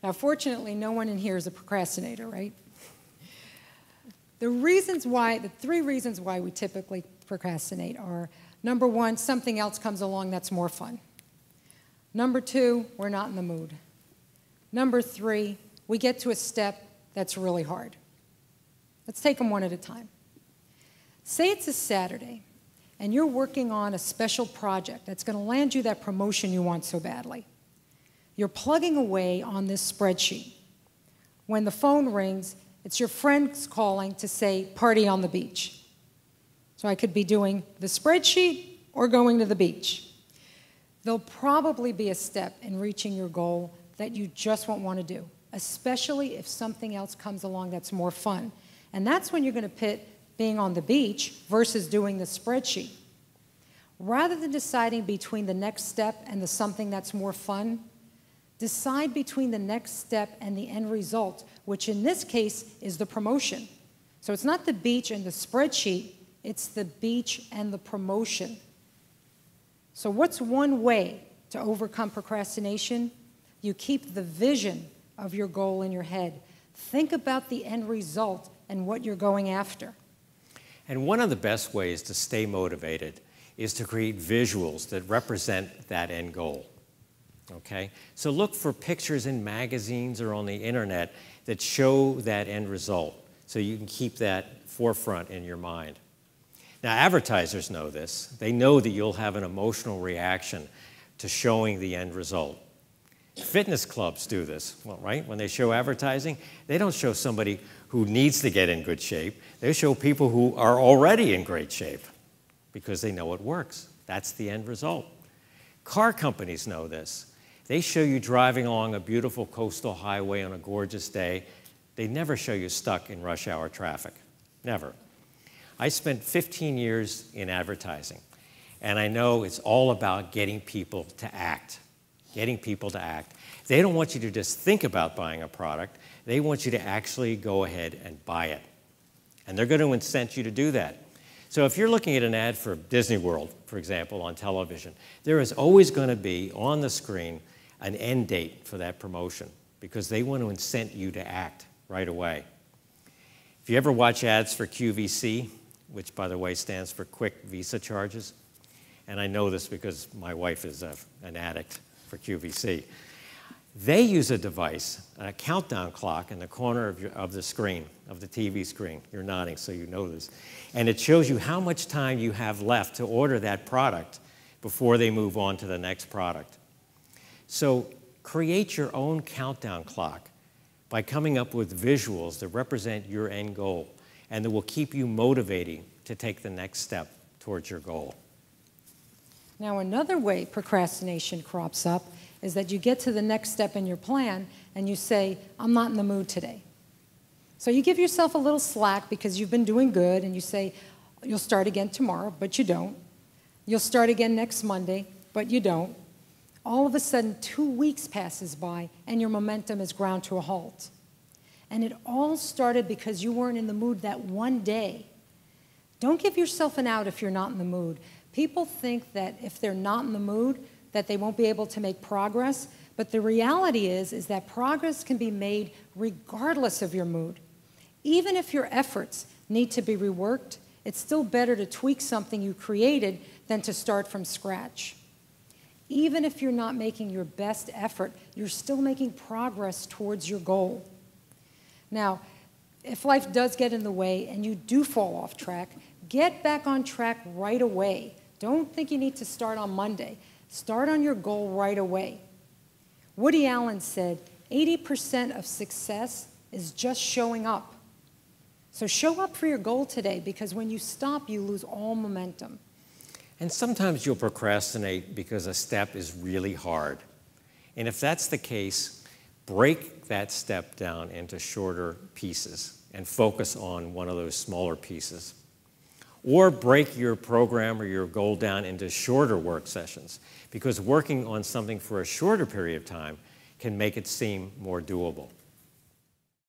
Now, fortunately, no one in here is a procrastinator, right? The three reasons why we typically procrastinate are, number one, something else comes along that's more fun. Number two, we're not in the mood. Number three, we get to a step that's really hard. Let's take them one at a time. Say it's a Saturday, and you're working on a special project that's going to land you that promotion you want so badly. You're plugging away on this spreadsheet. When the phone rings, it's your friends calling to say, party on the beach. So I could be doing the spreadsheet or going to the beach. There'll probably be a step in reaching your goal that you just won't want to do, especially if something else comes along that's more fun. And that's when you're going to pit being on the beach versus doing the spreadsheet. Rather than deciding between the next step and the something that's more fun, decide between the next step and the end result, which in this case is the promotion. So it's not the beach and the spreadsheet, it's the beach and the promotion. So what's one way to overcome procrastination? You keep the vision of your goal in your head. Think about the end result and what you're going after. And one of the best ways to stay motivated is to create visuals that represent that end goal. Okay? So look for pictures in magazines or on the internet that show that end result so you can keep that forefront in your mind. Now, advertisers know this. They know that you'll have an emotional reaction to showing the end result. Fitness clubs do this, well, right? When they show advertising, they don't show somebody who needs to get in good shape. They show people who are already in great shape because they know it works. That's the end result. Car companies know this. They show you driving along a beautiful coastal highway on a gorgeous day. They never show you stuck in rush hour traffic. Never. I spent 15 years in advertising, and I know it's all about getting people to act. Getting people to act. They don't want you to just think about buying a product. They want you to actually go ahead and buy it. And they're going to incent you to do that. So if you're looking at an ad for Disney World, for example, on television, there is always going to be on the screen an end date for that promotion because they want to incent you to act right away. If you ever watch ads for QVC, which, by the way, stands for Quick Visa Charges, and I know this because my wife is an addict for QVC, they use a device, a countdown clock in the corner of the screen, of the TV screen. You're nodding, so you know this. And it shows you how much time you have left to order that product before they move on to the next product. So create your own countdown clock by coming up with visuals that represent your end goal and that will keep you motivating to take the next step towards your goal. Now, another way procrastination crops up is that you get to the next step in your plan and you say, I'm not in the mood today. So you give yourself a little slack because you've been doing good and you say, you'll start again tomorrow, but you don't. You'll start again next Monday, but you don't. All of a sudden, 2 weeks passes by and your momentum is ground to a halt. And it all started because you weren't in the mood that one day. Don't give yourself an out if you're not in the mood. People think that if they're not in the mood, that they won't be able to make progress, but the reality is that progress can be made regardless of your mood. Even if your efforts need to be reworked, it's still better to tweak something you created than to start from scratch. Even if you're not making your best effort, you're still making progress towards your goal. Now, if life does get in the way and you do fall off track, get back on track right away. Don't think you need to start on Monday. Start on your goal right away. Woody Allen said, 80% of success is just showing up. So show up for your goal today because when you stop, you lose all momentum. And sometimes you'll procrastinate because a step is really hard. And if that's the case, break that step down into shorter pieces and focus on one of those smaller pieces. Or break your program or your goal down into shorter work sessions because working on something for a shorter period of time can make it seem more doable.